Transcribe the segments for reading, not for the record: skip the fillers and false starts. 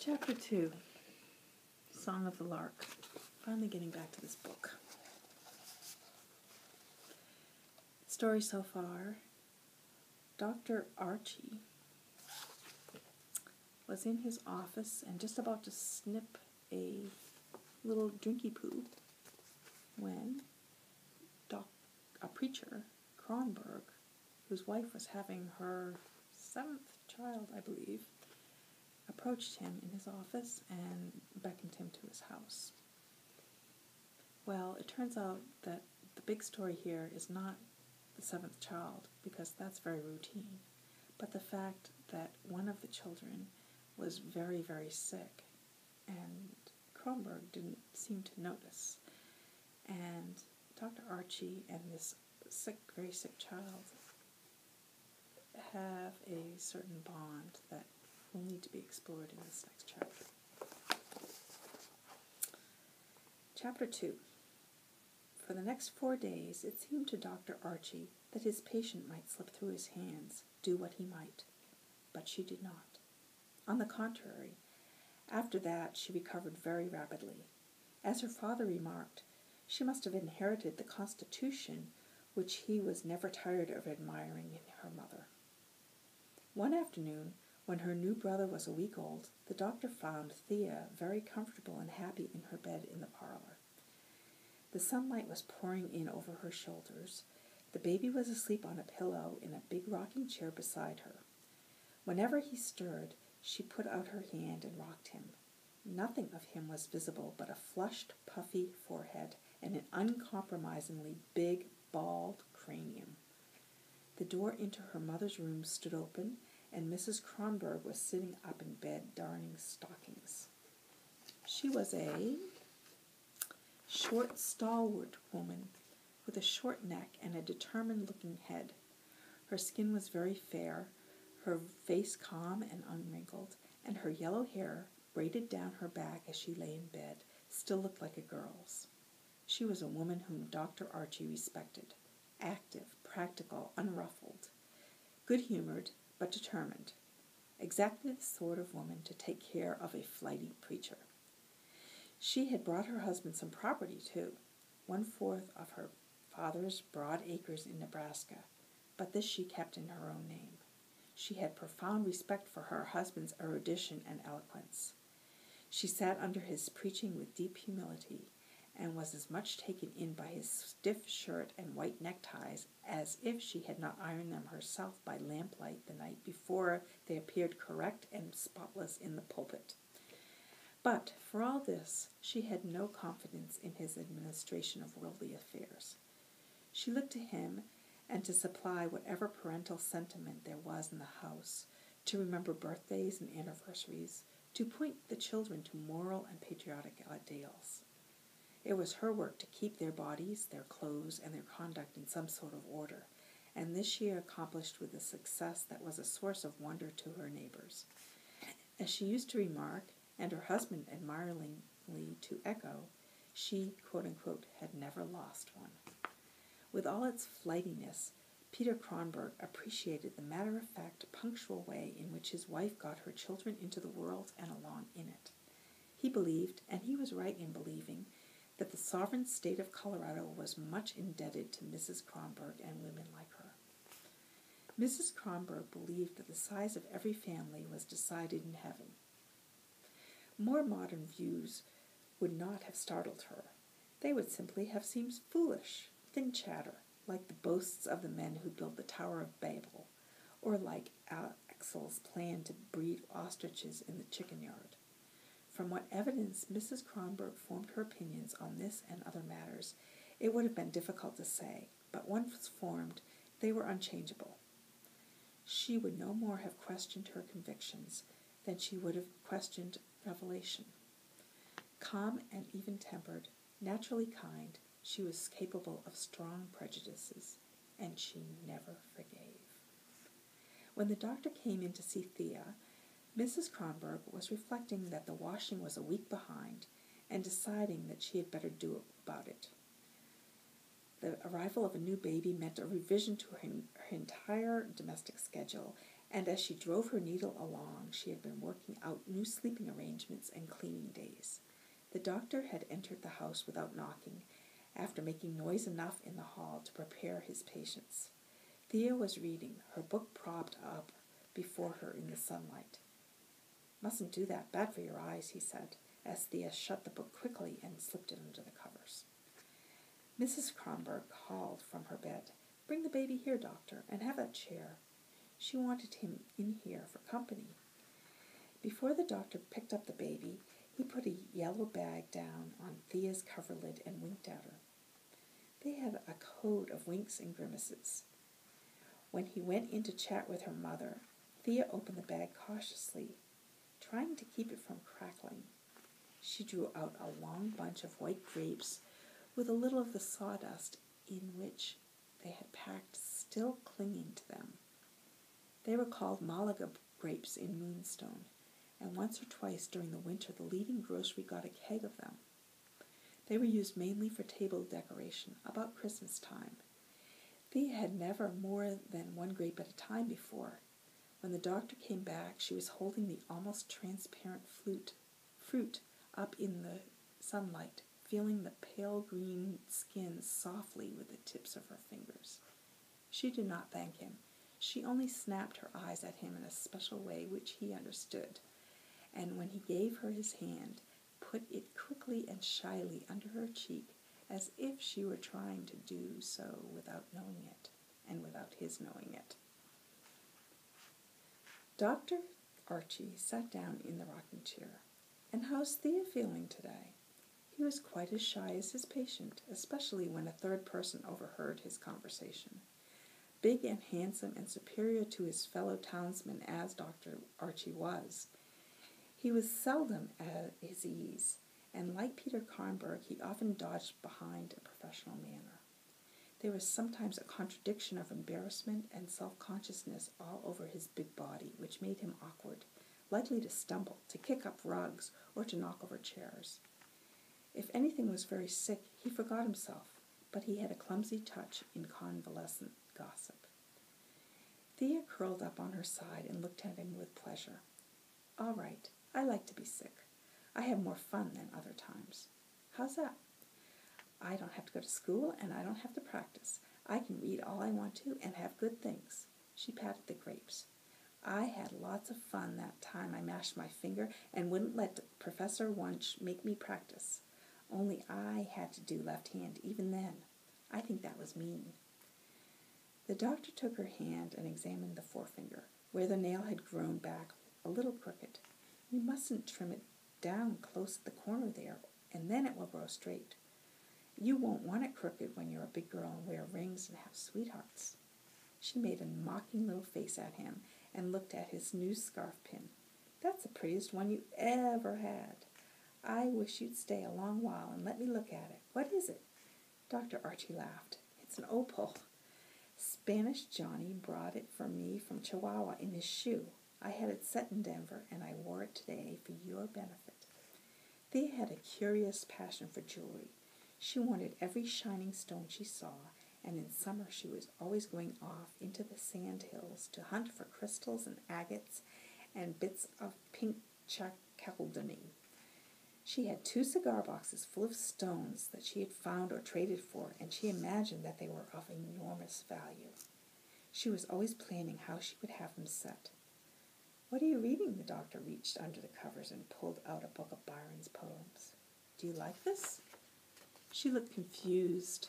Chapter 2, Song of the Lark. Finally getting back to this book. Story so far. Dr. Archie was in his office and just about to snip a little drinky poo when a preacher, Kronberg, whose wife was having her 7th child, I believe, approached him in his office and beckoned him to his house. Well, it turns out that the big story here is not the 7th child, because that's very routine, but the fact that one of the children was very, very sick, and Kronberg didn't seem to notice. And Dr. Archie and this very sick child have a certain bond that will need to be explored in this next chapter. Chapter 2. For the next 4 days, it seemed to Dr. Archie that his patient might slip through his hands, do what he might. But she did not. On the contrary, after that she recovered very rapidly. As her father remarked, she must have inherited the constitution which he was never tired of admiring in her mother. One afternoon, when her new brother was a week old, the doctor found Thea very comfortable and happy in her bed in the parlor. The sunlight was pouring in over her shoulders. The baby was asleep on a pillow in a big rocking chair beside her. Whenever he stirred, she put out her hand and rocked him. Nothing of him was visible but a flushed, puffy forehead and an uncompromisingly big, bald cranium. The door into her mother's room stood open, and Mrs. Kronberg was sitting up in bed darning stockings. She was a short, stalwart woman with a short neck and a determined-looking head. Her skin was very fair, her face calm and unwrinkled, and her yellow hair, braided down her back as she lay in bed, still looked like a girl's. She was a woman whom Dr. Archie respected, active, practical, unruffled, good-humored, but determined, exactly the sort of woman to take care of a flighty preacher. She had brought her husband some property, too, 1/4 of her father's broad acres in Nebraska, but this she kept in her own name. She had profound respect for her husband's erudition and eloquence. She sat under his preaching with deep humility, and was as much taken in by his stiff shirt and white neckties as if she had not ironed them herself by lamplight the night before they appeared correct and spotless in the pulpit. But for all this, she had no confidence in his administration of worldly affairs. She looked to him and to supply whatever parental sentiment there was in the house, to remember birthdays and anniversaries, to point the children to moral and patriotic ideals. It was her work to keep their bodies, their clothes, and their conduct in some sort of order, and this she accomplished with a success that was a source of wonder to her neighbors. As she used to remark, and her husband admiringly to echo, she, quote-unquote, had never lost one. With all its flightiness, Peter Kronberg appreciated the matter-of-fact, punctual way in which his wife got her children into the world and along in it. He believed, and he was right in believing, that the sovereign state of Colorado was much indebted to Mrs. Kronberg and women like her. Mrs. Kronberg believed that the size of every family was decided in heaven. More modern views would not have startled her. They would simply have seemed foolish, thin chatter, like the boasts of the men who built the Tower of Babel, or like Axel's plan to breed ostriches in the chicken yard. From what evidence Mrs. Kronberg formed her opinions on this and other matters, it would have been difficult to say, but once formed, they were unchangeable. She would no more have questioned her convictions than she would have questioned revelation. Calm and even-tempered, naturally kind, she was capable of strong prejudices, and she never forgave. When the doctor came in to see Thea, Mrs. Kronberg was reflecting that the washing was a week behind and deciding that she had better do about it. The arrival of a new baby meant a revision to her entire domestic schedule, and as she drove her needle along, she had been working out new sleeping arrangements and cleaning days. The doctor had entered the house without knocking, after making noise enough in the hall to prepare his patients. Thea was reading, her book propped up before her in the sunlight. "Mustn't do that, bad for your eyes," he said, as Thea shut the book quickly and slipped it under the covers. Mrs. Kronberg called from her bed, "Bring the baby here, doctor, and have that chair." She wanted him in here for company. Before the doctor picked up the baby, he put a yellow bag down on Thea's coverlid and winked at her. They had a code of winks and grimaces. When he went in to chat with her mother, Thea opened the bag cautiously, trying to keep it from crackling. She drew out a long bunch of white grapes with a little of the sawdust in which they had packed still clinging to them. They were called Malaga grapes in Moonstone, and once or twice during the winter the leading grocery got a keg of them. They were used mainly for table decoration about Christmas time. Thea had never more than one grape at a time before. When the doctor came back, she was holding the almost transparent fruit up in the sunlight, feeling the pale green skin softly with the tips of her fingers. She did not thank him. She only snapped her eyes at him in a special way which he understood, and when he gave her his hand, put it quickly and shyly under her cheek, as if she were trying to do so without knowing it, and without his knowing it. Dr. Archie sat down in the rocking chair. "And how's Thea feeling today?" He was quite as shy as his patient, especially when a third person overheard his conversation. Big and handsome and superior to his fellow townsmen as Dr. Archie was, he was seldom at his ease, and like Peter Kronberg, he often dodged behind a professional manner. There was sometimes a contradiction of embarrassment and self-consciousness all over his big body, which made him awkward, likely to stumble, to kick up rugs, or to knock over chairs. If anything was very sick, he forgot himself, but he had a clumsy touch in convalescent gossip. Thea curled up on her side and looked at him with pleasure. "All right, I like to be sick. I have more fun than other times." "How's that?" "I don't have to go to school, and I don't have to practice. I can read all I want to and have good things." She patted the grapes. "I had lots of fun that time I mashed my finger and wouldn't let Professor Wunsch make me practice. Only I had to do left hand even then. I think that was mean." The doctor took her hand and examined the forefinger, where the nail had grown back a little crooked. "You mustn't trim it down close at the corner there, and then it will grow straight. You won't want it crooked when you're a big girl and wear rings and have sweethearts." She made a mocking little face at him and looked at his new scarf pin. "That's the prettiest one you ever had. I wish you'd stay a long while and let me look at it. What is it?" Dr. Archie laughed. "It's an opal. Spanish Johnny brought it for me from Chihuahua in his shoe. I had it set in Denver, and I wore it today for your benefit." Thea had a curious passion for jewelry. She wanted every shining stone she saw, and in summer she was always going off into the sand hills to hunt for crystals and agates and bits of pink chalcedony. She had 2 cigar boxes full of stones that she had found or traded for, and she imagined that they were of enormous value. She was always planning how she would have them set. "What are you reading?" The doctor reached under the covers and pulled out a book of Byron's poems. "Do you like this?" She looked confused,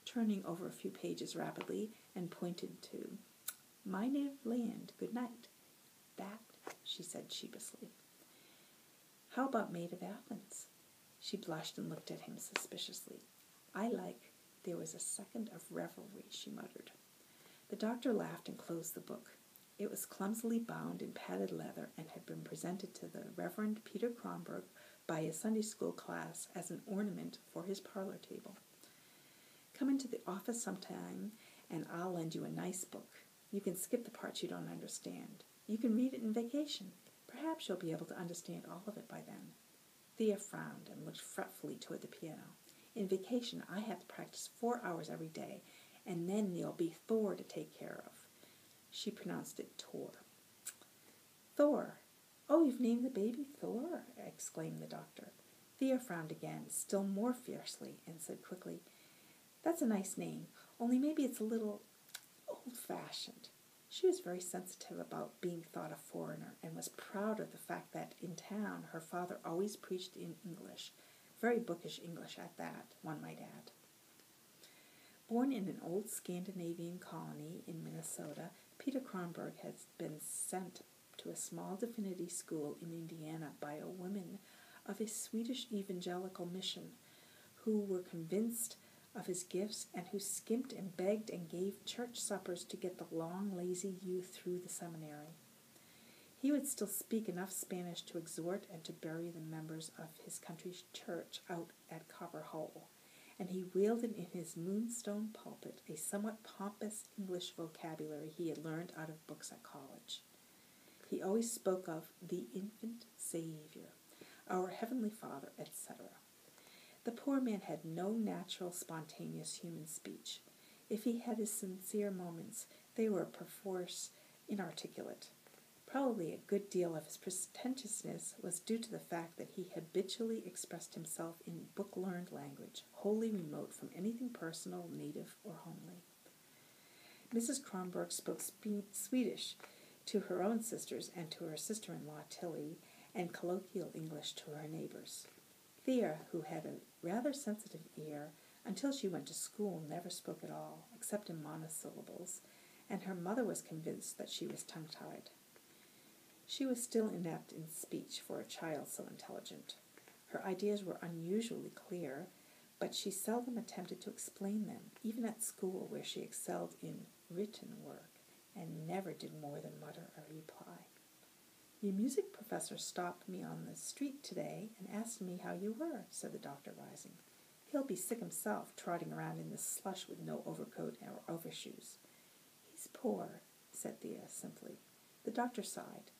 turning over a few pages rapidly, and pointed to "My Native Land, Good Night." "That," she said sheepishly. "How about Maid of Athens?" She blushed and looked at him suspiciously. "I like There Was a Second of Revelry," she muttered. The doctor laughed and closed the book. It was clumsily bound in padded leather and had been presented to the Reverend Peter Kronberg by his Sunday school class as an ornament for his parlor table. "Come into the office sometime, and I'll lend you a nice book. You can skip the parts you don't understand. You can read it in vacation. Perhaps you'll be able to understand all of it by then." Thea frowned and looked fretfully toward the piano. "In vacation, I have to practice 4 hours every day, and then there'll be Thor to take care of." She pronounced it Tor. Thor. Oh, you've named the baby Thor, exclaimed the doctor. Thea frowned again, still more fiercely, and said quickly, That's a nice name, only maybe it's a little old-fashioned. She was very sensitive about being thought a foreigner, and was proud of the fact that in town her father always preached in English, very bookish English at that, one might add. Born in an old Scandinavian colony in Minnesota, Peter Kronberg has been sent to a small divinity school in Indiana by a woman of a Swedish evangelical mission who were convinced of his gifts and who skimped and begged and gave church suppers to get the long, lazy youth through the seminary. He would still speak enough Spanish to exhort and to bury the members of his country's church out at Copper Hole, and he wielded in his moonstone pulpit a somewhat pompous English vocabulary he had learned out of books at college. He always spoke of the infant Savior, our Heavenly Father, etc. The poor man had no natural, spontaneous human speech. If he had his sincere moments, they were perforce inarticulate. Probably a good deal of his pretentiousness was due to the fact that he habitually expressed himself in book-learned language, wholly remote from anything personal, native, or homely. Mrs. Kronberg spoke Swedish to her own sisters and to her sister-in-law Tilly, and colloquial English to her neighbors. Thea, who had a rather sensitive ear until she went to school, never spoke at all, except in monosyllables, and her mother was convinced that she was tongue-tied. She was still inept in speech for a child so intelligent. Her ideas were unusually clear, but she seldom attempted to explain them, even at school, where she excelled in written work, and never did more than mutter a reply. Your music professor stopped me on the street today and asked me how you were, said the doctor, rising. He'll be sick himself, trotting around in this slush with no overcoat or overshoes. He's poor, said Thea simply. The doctor sighed.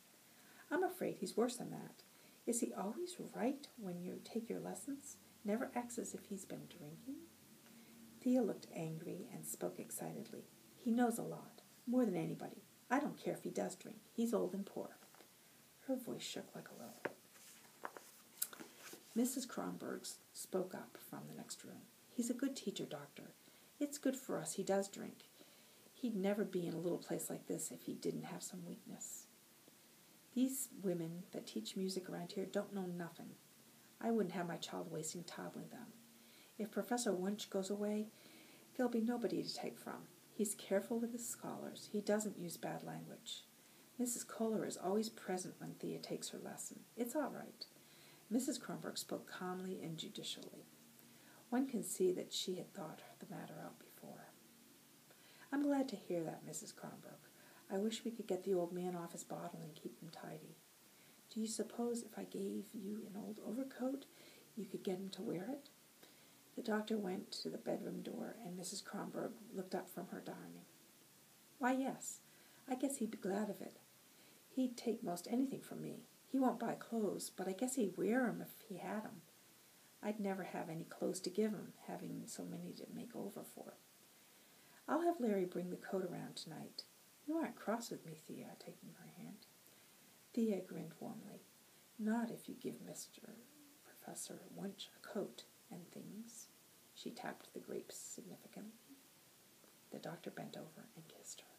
I'm afraid he's worse than that. Is he always right when you take your lessons? Never acts as if he's been drinking? Thea looked angry and spoke excitedly. He knows a lot, more than anybody. I don't care if he does drink. He's old and poor. Her voice shook like a willow. Mrs. Kronberg spoke up from the next room. He's a good teacher, doctor. It's good for us he does drink. He'd never be in a little place like this if he didn't have some weakness. These women that teach music around here don't know nothing. I wouldn't have my child wasting time with them. If Professor Wunsch goes away, there'll be nobody to take from. He's careful with his scholars. He doesn't use bad language. Mrs. Kohler is always present when Thea takes her lesson. It's all right. Mrs. Kronberg spoke calmly and judicially. One can see that she had thought the matter out before. I'm glad to hear that, Mrs. Kronberg. I wish we could get the old man off his bottle and keep him tidy. Do you suppose if I gave you an old overcoat, you could get him to wear it? The doctor went to the bedroom door, and Mrs. Kronberg looked up from her darning. Why, yes. I guess he'd be glad of it. He'd take most anything from me. He won't buy clothes, but I guess he'd wear 'em if he had 'em. I'd never have any clothes to give him, having so many to make over for. I'll have Larry bring the coat around tonight. You aren't cross with me, Thea, taking her hand. Thea grinned warmly. Not if you give Mr. Professor Wunsch a coat and things. She tapped the grapes significantly. The doctor bent over and kissed her.